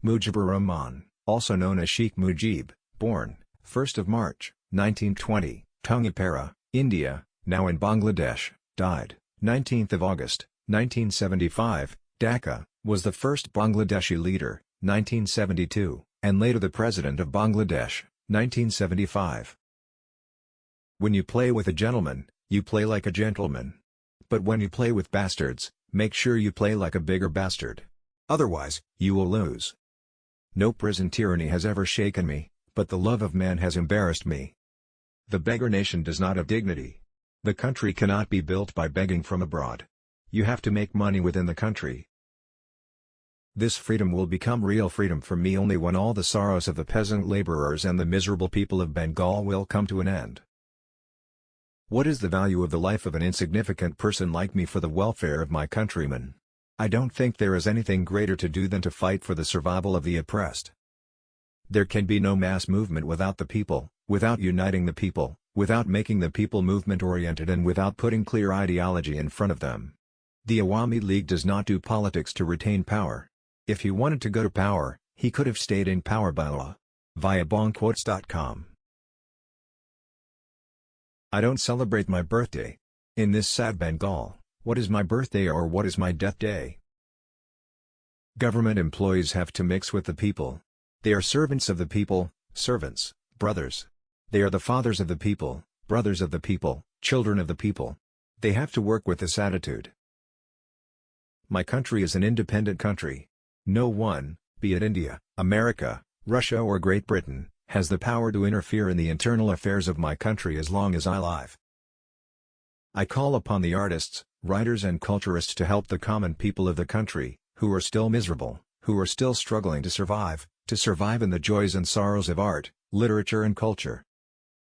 Mujibur Rahman, also known as Sheikh Mujib, born 1st of March, 1920, Tungapara, India, now in Bangladesh, died 19th of August, 1975, Dhaka, was the first Bangladeshi leader, 1972, and later the President of Bangladesh, 1975. When you play with a gentleman, you play like a gentleman. But when you play with bastards, make sure you play like a bigger bastard. Otherwise, you will lose. No prison tyranny has ever shaken me, but the love of man has embarrassed me. The beggar nation does not have dignity. The country cannot be built by begging from abroad. You have to make money within the country. This freedom will become real freedom for me only when all the sorrows of the peasant laborers and the miserable people of Bengal will come to an end. What is the value of the life of an insignificant person like me for the welfare of my countrymen? I don't think there is anything greater to do than to fight for the survival of the oppressed. There can be no mass movement without the people, without uniting the people, without making the people movement-oriented and without putting clear ideology in front of them. The Awami League does not do politics to retain power. If he wanted to go to power, he could have stayed in power by law. Via bongquotes.com. I don't celebrate my birthday. In this sad Bengal, what is my birthday or what is my death day? Government employees have to mix with the people. They are servants of the people, servants, brothers. They are the fathers of the people, brothers of the people, children of the people. They have to work with this attitude. My country is an independent country. No one, be it India, America, Russia or Great Britain, has the power to interfere in the internal affairs of my country as long as I live. I call upon the artists, writers and culturists to help the common people of the country, who are still miserable, who are still struggling to survive in the joys and sorrows of art, literature and culture.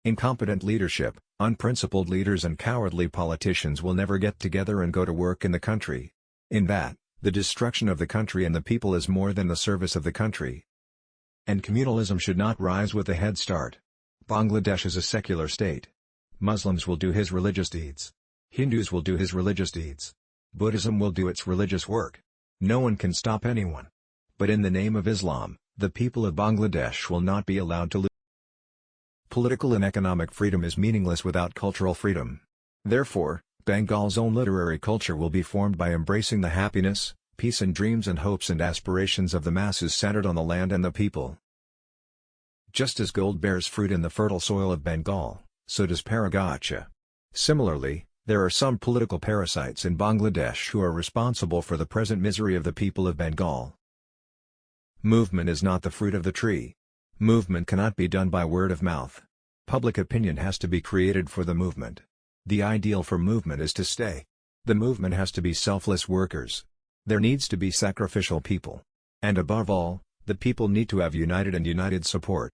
Incompetent leadership, unprincipled leaders and cowardly politicians will never get together and go to work in the country. In that, the destruction of the country and the people is more than the service of the country. And communalism should not rise with a head start. Bangladesh is a secular state. Muslims will do his religious deeds. Hindus will do his religious deeds. Buddhism will do its religious work. No one can stop anyone. But in the name of Islam, the people of Bangladesh will not be allowed to live. Political and economic freedom is meaningless without cultural freedom. Therefore, Bengal's own literary culture will be formed by embracing the happiness, peace and dreams and hopes and aspirations of the masses centered on the land and the people. Just as gold bears fruit in the fertile soil of Bengal, so does paragacha. Similarly, there are some political parasites in Bangladesh who are responsible for the present misery of the people of Bengal. Movement is not the fruit of the tree. Movement cannot be done by word of mouth. Public opinion has to be created for the movement. The ideal for movement is to stay. The movement has to be selfless workers. There needs to be sacrificial people. And above all, the people need to have united support.